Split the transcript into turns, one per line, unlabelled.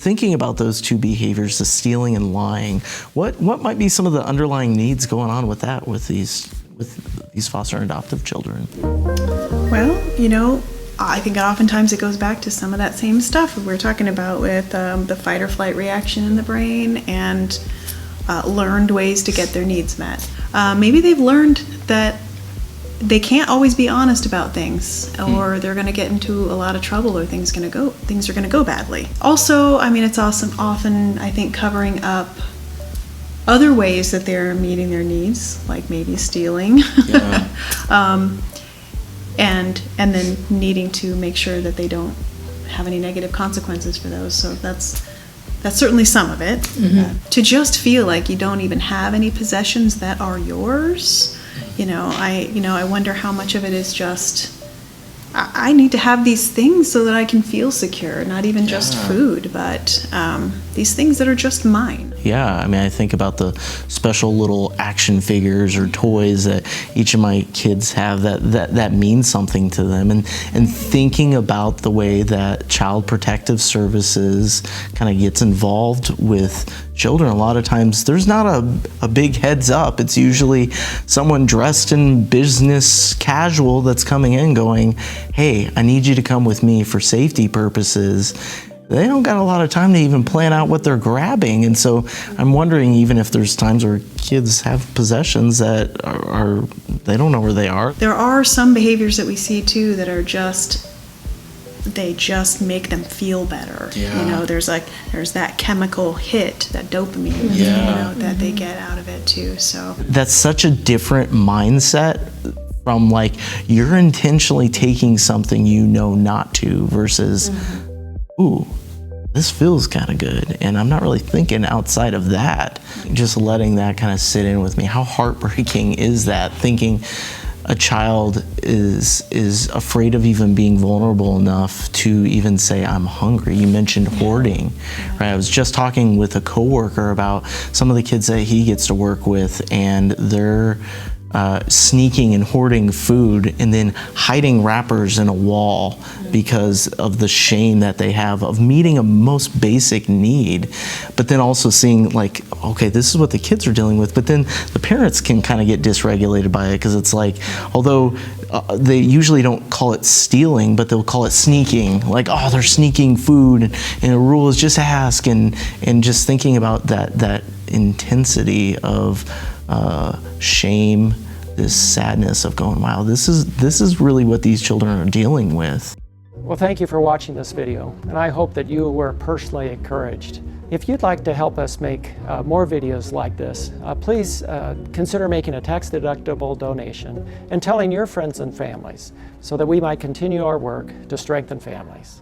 thinking about those two behaviors, the stealing and lying, what might be some of the underlying needs going on with that, with these foster and adoptive children?
Well, I think oftentimes it goes back to some of that same stuff we're talking about with the fight or flight reaction in the brain and learned ways to get their needs met. Maybe they've learned that they can't always be honest about things, or they're going to get into a lot of trouble, or things are going to go badly. Also, it's often I think covering up other ways that they're meeting their needs, like maybe stealing, and then needing to make sure that they don't have any negative consequences for those. So that's certainly some of it. To just feel like you don't even have any possessions that are yours. I wonder how much of it is just, I need to have these things so that I can feel secure, not even just food, but these things that are just mine.
Yeah, I think about the special little action figures or toys that each of my kids have that means something to them, and thinking about the way that Child Protective Services kind of gets involved with children. A lot of times there's not a big heads up. It's usually someone dressed in business casual that's coming in going, hey, I need you to come with me for safety purposes. They don't got a lot of time to even plan out what they're grabbing. And so I'm wondering even if there's times where kids have possessions that are they don't know where they are.
There are some behaviors that we see too that are they just make them feel better. There's that chemical hit, that dopamine, that they get out of it too. So
that's such a different mindset from you're intentionally taking something not to versus ooh, this feels kind of good, and I'm not really thinking outside of that. Just letting that kind of sit in with me. How heartbreaking is that, thinking a child is afraid of even being vulnerable enough to even say, I'm hungry. You mentioned hoarding, right? I was just talking with a coworker about some of the kids that he gets to work with, and they're sneaking and hoarding food and then hiding wrappers in a wall because of the shame that they have of meeting a most basic need, but then also seeing okay, this is what the kids are dealing with, but then the parents can kind of get dysregulated by it, because it's although they usually don't call it stealing, but they'll call it sneaking, oh, they're sneaking food, and the rule is just ask, and just thinking about that intensity of shame, this sadness of going, wow, this is really what these children are dealing with.
Well, thank you for watching this video, and I hope that you were personally encouraged. If you'd like to help us make more videos like this, please consider making a tax-deductible donation and telling your friends and families so that we might continue our work to strengthen families.